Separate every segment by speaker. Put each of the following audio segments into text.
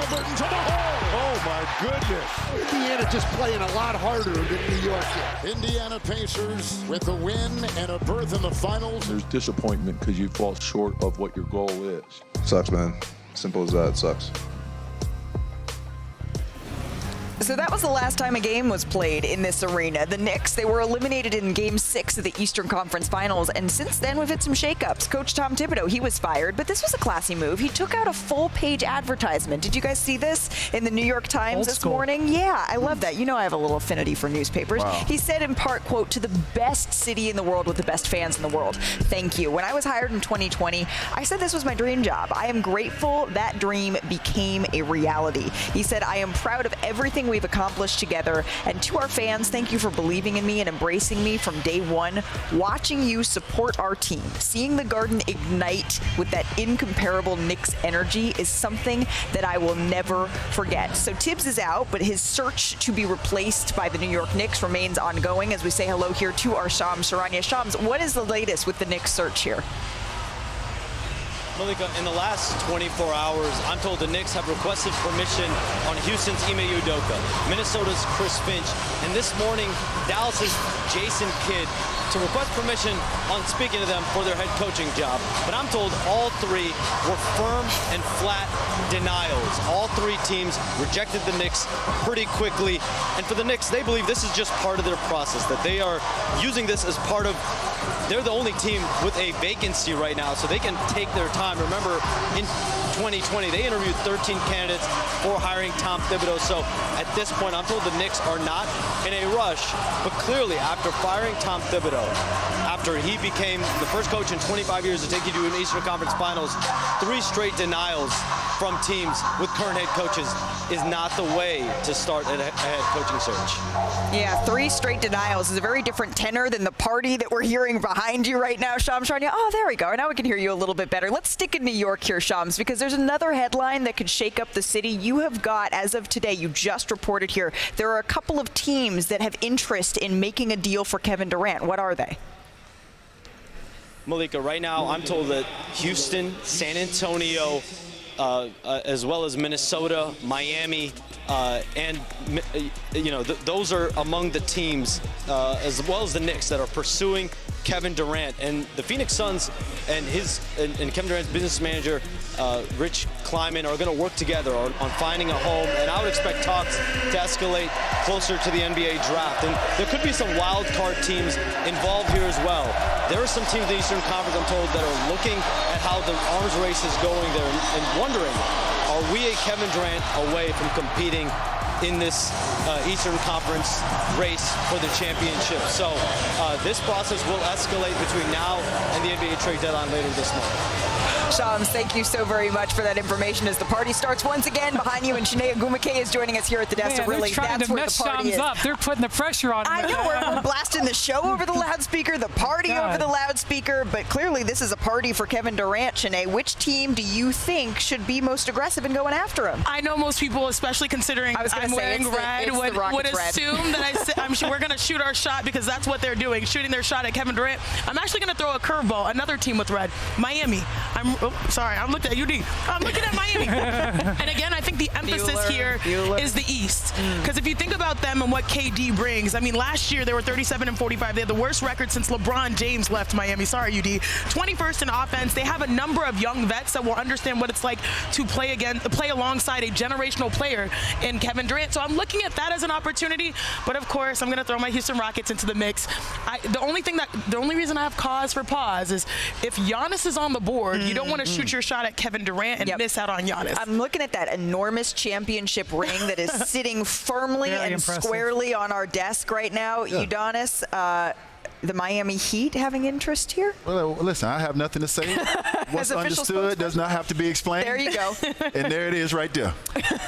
Speaker 1: Halliburton to the hole. Oh, my goodness.
Speaker 2: Indiana just playing a lot harder than New York did.
Speaker 1: Indiana Pacers with a win and a berth in the finals.
Speaker 3: There's disappointment because you fall short of what your goal is.
Speaker 4: Sucks, man. Simple as that. It sucks.
Speaker 5: So that was the last time a game was played in this arena. The Knicks, they were eliminated in Game 6 of the Eastern Conference Finals, and since then we've had some shakeups. Coach Tom Thibodeau, he was fired, but this was a classy move. He took out a full-page advertisement. Did you guys see this in the New York Times this morning? Yeah, I love that. You know I have a little affinity for newspapers.
Speaker 3: Wow.
Speaker 5: He said in part, quote, "To the best city in the world with the best fans in the world. Thank you. When I was hired in 2020, I said this was my dream job. I am grateful that dream became a reality." He said, "I am proud of everything we've accomplished together, and to our fans, thank you for believing in me and embracing me from day one. Watching you support our team, seeing the Garden ignite with that incomparable Knicks energy is something that I will never forget." So Tibbs is out, but his search to be replaced by the New York Knicks remains ongoing as we say hello here to our Shams Charania. Shams, what is the latest with the Knicks search here?
Speaker 6: Malika, in the last 24 hours, I'm told the Knicks have requested permission on Houston's Ime Udoka, Minnesota's Chris Finch, and this morning, Dallas's Jason Kidd to request permission on speaking to them for their head coaching job. But I'm told all three were firm and flat denials. All three teams rejected the Knicks pretty quickly. And for the Knicks, they believe this is just part of their process, that they are using this as part of, they're the only team with a vacancy right now, so they can take their time. Remember, in 2020, they interviewed 13 candidates for hiring Tom Thibodeau. So at this point, I'm told the Knicks are not in a rush. But clearly, after firing Tom Thibodeau, after he became the first coach in 25 years to take you to an Eastern Conference Finals, 3 straight denials from teams with current head coaches is not the way to start a head coaching search.
Speaker 5: Yeah, 3 straight denials is a very different tenor than the party that we're hearing behind you right now, Shams Charania. Oh, there we go. Now we can hear you a little bit better. Let's stick in New York here, Shams, because there's another headline that could shake up the city. You have got, as of today, you just reported here, there are a couple of teams that have interest in making a deal for Kevin Durant. What are they?
Speaker 6: Malika, right now I'm told that Houston, San Antonio, as well as Minnesota, Miami, and those are among the teams, as well as the Knicks, that are pursuing Kevin Durant. And the Phoenix Suns and Kevin Durant's business manager, Rich Kleiman, are going to work together on finding a home. And I would expect talks to escalate closer to the NBA draft. And there could be some wild card teams involved here as well. There are some teams in the Eastern Conference, I'm told, that are looking at how the arms race is going there and wondering, are we a Kevin Durant away from competing in this Eastern Conference race for the championship? So this process will escalate between now and the NBA trade deadline later this month.
Speaker 5: Shams, thank you so very much for that information as the party starts once again behind you, and Chiney Ogwumike is joining us here at the desk.
Speaker 7: Man,
Speaker 5: So really, that's where the party is.
Speaker 7: Up. They're putting the pressure on him.
Speaker 5: I know, we're blasting the show over the loudspeaker, the party over the loudspeaker, but clearly this is a party for Kevin Durant. Chiney, which team do you think should be most aggressive in going after him?
Speaker 8: I know most people, especially considering I'm wearing red, would assume that I'm sure we're going to shoot our shot, because that's what they're doing, shooting their shot at Kevin Durant. I'm actually going to throw a curveball, another team with red, Miami. I'm looking at UD. I'm looking at Miami. And again, I think the emphasis here is the East. Because if you think about them and what KD brings, I mean, last year they were 37-45. They had the worst record since LeBron James left Miami. Sorry, UD. 21st in offense. They have a number of young vets that will understand what it's like to play alongside a generational player in Kevin Durant. So I'm looking at that as an opportunity. But of course, I'm going to throw my Houston Rockets into the mix. The only reason I have cause for pause is if Giannis is on the board, you don't want to shoot your shot at Kevin Durant and miss out on Giannis.
Speaker 5: I'm looking at that enormous championship ring that is sitting firmly and squarely on our desk right now. Yeah. Udonis, the Miami Heat having interest here?
Speaker 9: Well, listen, I have nothing to say. What's understood does not have to be explained.
Speaker 5: There you go.
Speaker 9: And there it is right there.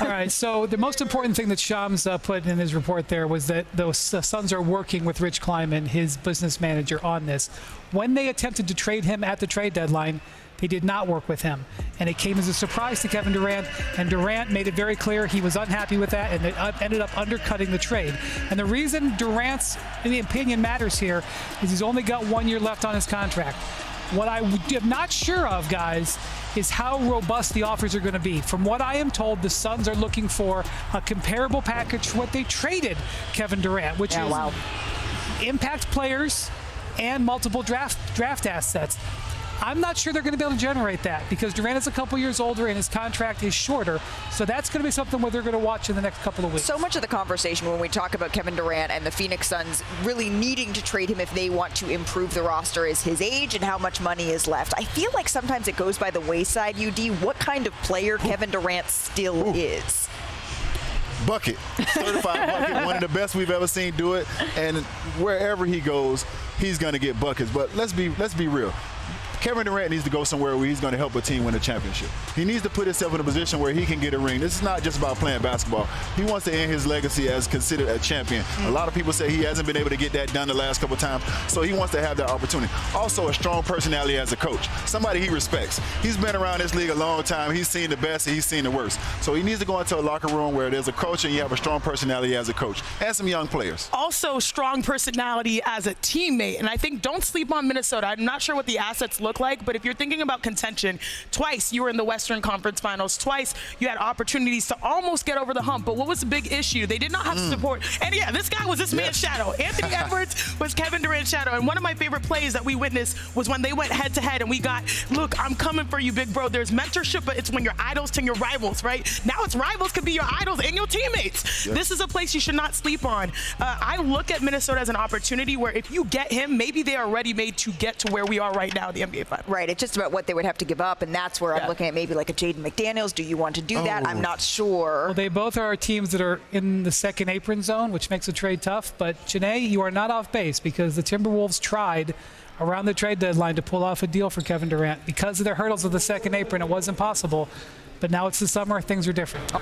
Speaker 7: All right, so the most important thing that Shams put in his report there was that the Suns are working with Rich Kleiman, his business manager, on this. When they attempted to trade him at the trade deadline, they did not work with him. And it came as a surprise to Kevin Durant, and Durant made it very clear he was unhappy with that, and it ended up undercutting the trade. And the reason Durant's opinion matters here is he's only got 1 year left on his contract. What I am not sure of, guys, is how robust the offers are going to be. From what I am told, the Suns are looking for a comparable package to what they traded Kevin Durant, which is impact players and multiple draft assets. I'm not sure they're going to be able to generate that because Durant is a couple years older and his contract is shorter. So that's going to be something where they're going to watch in the next couple of weeks.
Speaker 5: So much of the conversation when we talk about Kevin Durant and the Phoenix Suns really needing to trade him if they want to improve the roster is his age and how much money is left. I feel like sometimes it goes by the wayside, UD, what kind of player Kevin Durant still is.
Speaker 9: Bucket, certified bucket, one of the best we've ever seen do it. And wherever he goes, he's going to get buckets. But let's be real. Kevin Durant needs to go somewhere where he's going to help a team win a championship. He needs to put himself in a position where he can get a ring. This is not just about playing basketball. He wants to end his legacy as considered a champion. A lot of people say he hasn't been able to get that done the last couple of times, so he wants to have that opportunity. Also, a strong personality as a coach, somebody he respects. He's been around this league a long time. He's seen the best and he's seen the worst. So he needs to go into a locker room where there's a coach and you have a strong personality as a coach and some young players.
Speaker 8: Also, strong personality as a teammate. And I think don't sleep on Minnesota. I'm not sure what the assets look like, but if you're thinking about contention, twice you were in the Western Conference Finals, twice you had opportunities to almost get over the hump. But what was the big issue? They did not have support. And yeah, this guy was this man's shadow. Anthony Edwards was Kevin Durant's shadow. And one of my favorite plays that we witnessed was when they went head to head and we got, look, I'm coming for you, big bro. There's mentorship, but it's when you're idols to your rivals, right? Now it's rivals could be your idols and your teammates. This is a place you should not sleep on. I look at Minnesota as an opportunity where if you get him, maybe they are ready made to get to where we are right now in the NBA Finals.
Speaker 5: Right, it's just about what they would have to give up, and that's where I'm looking at maybe like a Jaden McDaniels. Do you want to do that? I'm not sure.
Speaker 7: Well, they both are teams that are in the second apron zone, which makes a trade tough. But, Janae, you are not off base because the Timberwolves tried around the trade deadline to pull off a deal for Kevin Durant. Because of their hurdles of the second apron, it wasn't possible. But now it's the summer, things are different.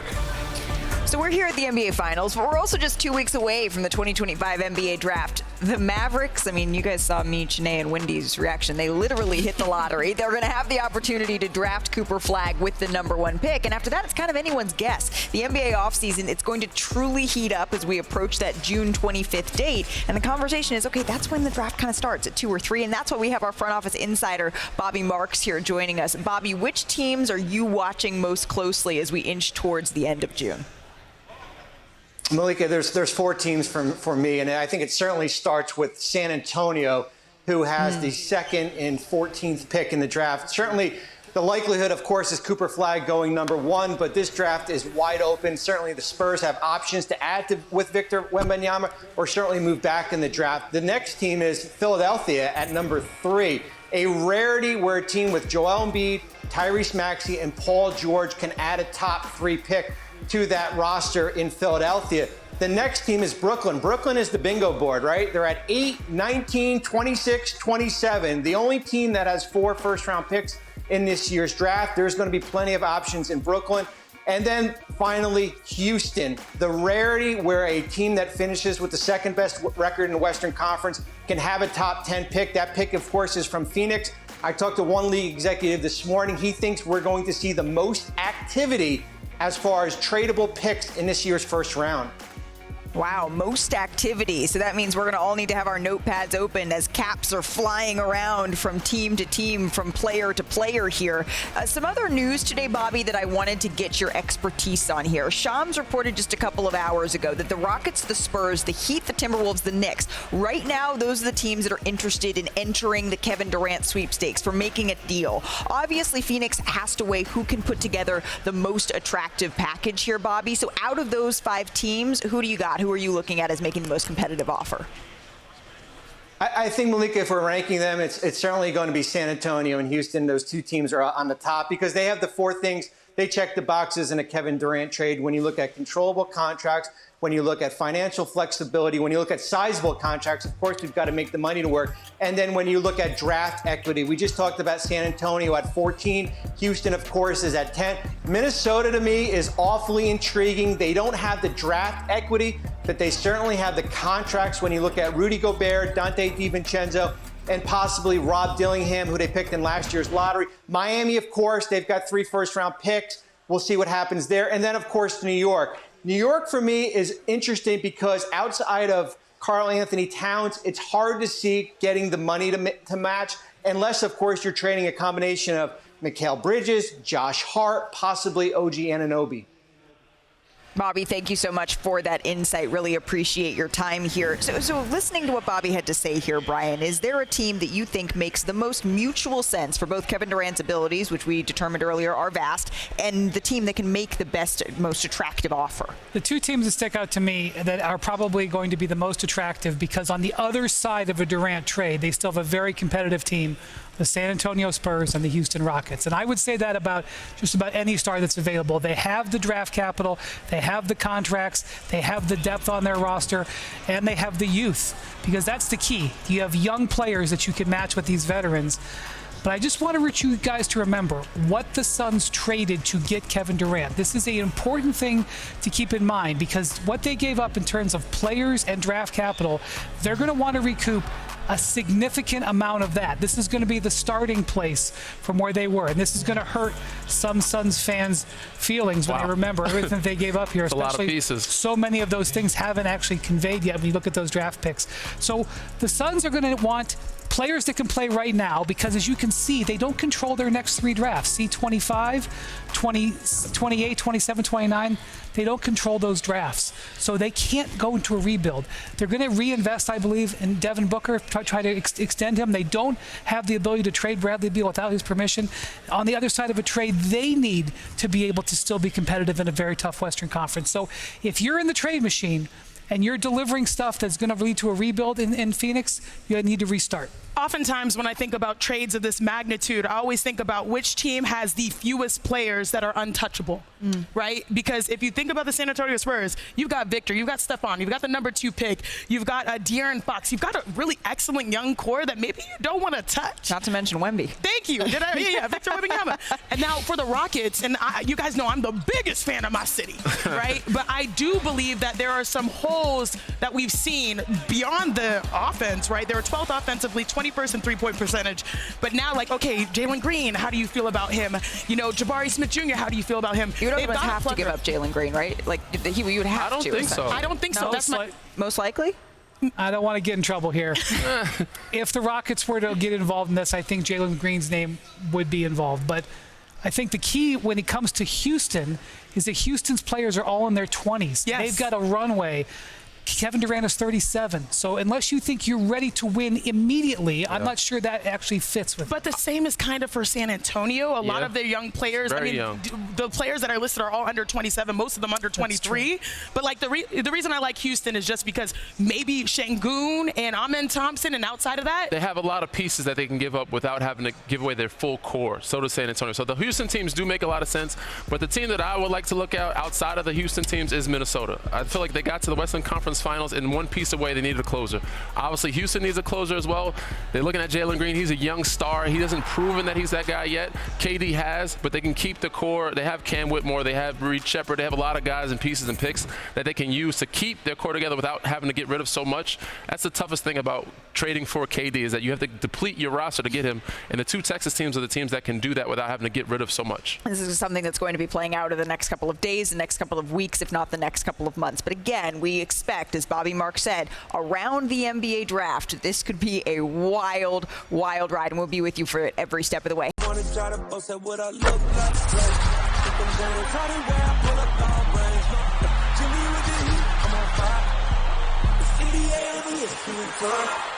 Speaker 5: So we're here at the NBA Finals, but we're also just 2 weeks away from the 2025 NBA Draft. The Mavericks, I mean, you guys saw me, Janae, and Wendy's reaction. They literally hit the lottery. They're going to have the opportunity to draft Cooper Flagg with the #1 pick. And after that, it's kind of anyone's guess. The NBA offseason, it's going to truly heat up as we approach that June 25th date. And the conversation is, okay, that's when the draft kind of starts at 2 or 3. And that's why we have our front office insider, Bobby Marks, here joining us. Bobby, which teams are you watching most closely as we inch towards the end of June?
Speaker 10: Malika, there's 4 teams for me, and I think it certainly starts with San Antonio, who has the 2nd and 14th pick in the draft. Certainly, the likelihood, of course, is Cooper Flagg going #1, but this draft is wide open. Certainly, the Spurs have options to add with Victor Wembanyama or certainly move back in the draft. The next team is Philadelphia at #3, a rarity where a team with Joel Embiid, Tyrese Maxey, and Paul George can add a top 3 pick to that roster in Philadelphia. The next team is Brooklyn. Brooklyn is the bingo board, right? They're at 8, 19, 26, 27. The only team that has 4 first-round picks in this year's draft. There's going to be plenty of options in Brooklyn. And then finally, Houston, the rarity where a team that finishes with the 2nd best record in the Western Conference can have a top 10 pick. That pick, of course, is from Phoenix. I talked to one league executive this morning. He thinks we're going to see the most activity as far as tradable picks in this year's first round.
Speaker 5: Wow, most activity. So that means we're going to all need to have our notepads open as caps are flying around from team to team, from player to player here. Some other news today, Bobby, that I wanted to get your expertise on here. Shams reported just a couple of hours ago that the Rockets, the Spurs, the Heat, the Timberwolves, the Knicks, right now, those are the teams that are interested in entering the Kevin Durant sweepstakes, for making a deal. Obviously, Phoenix has to weigh who can put together the most attractive package here, Bobby. So out of those 5 teams, who do you got? Who are you looking at as making the most competitive offer?
Speaker 10: I think, Malika, if we're ranking them, it's certainly going to be San Antonio and Houston. Those 2 teams are on the top because they have the 4 things. They check the boxes in a Kevin Durant trade. When you look at controllable contracts, when you look at financial flexibility, when you look at sizable contracts, of course, we've got to make the money to work. And then when you look at draft equity, we just talked about San Antonio at 14. Houston, of course, is at 10. Minnesota, to me, is awfully intriguing. They don't have the draft equity, but they certainly have the contracts when you look at Rudy Gobert, Dante DiVincenzo, and possibly Rob Dillingham, who they picked in last year's lottery. Miami, of course, they've got 3 first-round picks. We'll see what happens there. And then, of course, New York. New York, for me, is interesting because outside of Karl Anthony Towns, it's hard to see getting the money to match, unless, of course, you're trading a combination of Mikal Bridges, Josh Hart, possibly OG Anunoby.
Speaker 5: Bobby, thank you so much for that insight. Really appreciate your time here. So listening to what Bobby had to say here, Brian, is there a team that you think makes the most mutual sense for both Kevin Durant's abilities, which we determined earlier are vast, and the team that can make the best, most attractive offer?
Speaker 7: The two teams that stick out to me that are probably going to be the most attractive, because on the other side of a Durant trade, they still have a very competitive team, the San Antonio Spurs and the Houston Rockets. And I would say that about just about any star that's available. They have the draft capital, they have the contracts, they have the depth on their roster, and they have the youth, because that's the key. You have young players that you can match with these veterans. But I just want you guys to remember what the Suns traded to get Kevin Durant. This is an important thing to keep in mind, because what they gave up in terms of players and draft capital, they're going to want to recoup a significant amount of that. This is going to be the starting place from where they were, and this is going to hurt some Suns fans' feelings when they remember everything they gave up here.
Speaker 11: Especially a lot of pieces.
Speaker 7: So many of those things haven't actually conveyed yet when you look at those draft picks. So the Suns are going to want players that can play right now, because as you can see, they don't control their next three drafts. See 25, 20, 28, 27, 29. They don't control those drafts. So they can't go into a rebuild. They're going to reinvest, I believe, in Devin Booker, try to extend him. They don't have the ability to trade Bradley Beal without his permission. On the other side of a trade, they need to be able to still be competitive in a very tough Western Conference. So if you're in the trade machine and you're delivering stuff that's going to lead to a rebuild in Phoenix, you need to restart.
Speaker 8: Oftentimes when I think about trades of this magnitude, I always think about which team has the fewest players that are untouchable, right? Because if you think about the San Antonio Spurs, you've got Victor, you've got Stephon, you've got the number 2 pick, you've got De'Aaron Fox, you've got a really excellent young core that maybe you don't want to touch.
Speaker 5: Not to mention Wemby.
Speaker 8: Thank you. Yeah, Victor Wembanyama. And now for the Rockets, and you guys know I'm the biggest fan of my city, right? But I do believe that there are some holes that we've seen beyond the offense, right? They were 12th offensively, 21st in three-point percentage. But now, like, okay, Jalen Green, how do you feel about him? You know, Jabari Smith Jr., how do you feel about him?
Speaker 5: You don't even have to give up Jalen Green, right? Like, you would have to.
Speaker 11: I don't think so.
Speaker 8: I don't think so. That's
Speaker 5: most likely?
Speaker 7: I don't want to get in trouble here. If the Rockets were to get involved in this, I think Jalen Green's name would be involved. But I think the key when it comes to Houston is that Houston's players are all in their 20s.
Speaker 8: Yes.
Speaker 7: They've got a runway. Kevin Durant is 37. So unless you think you're ready to win immediately, I'm not sure that actually fits with.
Speaker 8: But the same is kind of for San Antonio. A lot of their young players,
Speaker 11: Very young.
Speaker 8: The players that are listed are all under 27, most of them under 23. But like the reason I like Houston is just because maybe Şengün and Amen Thompson, and outside of that,
Speaker 11: they have a lot of pieces that they can give up without having to give away their full core. So does San Antonio. So the Houston teams do make a lot of sense. But the team that I would like to look at outside of the Houston teams is Minnesota. I feel like they got to the Western Conference Finals in one piece away. They needed a closer. Obviously, Houston needs a closer as well. They're looking at Jalen Green. He's a young star. He hasn't proven that he's that guy yet. KD has, but they can keep the core. They have Cam Whitmore. They have Reed Shepherd. They have a lot of guys and pieces and picks that they can use to keep their core together without having to get rid of so much. That's the toughest thing about trading for KD, is that you have to deplete your roster to get him. And the two Texas teams are the teams that can do that without having to get rid of so much.
Speaker 5: This is something that's going to be playing out in the next couple of days, the next couple of weeks, if not the next couple of months. But again, we expect, as Bobby Marks said, around the NBA draft, this could be a wild, wild ride, and we'll be with you for it every step of the way.
Speaker 12: NBA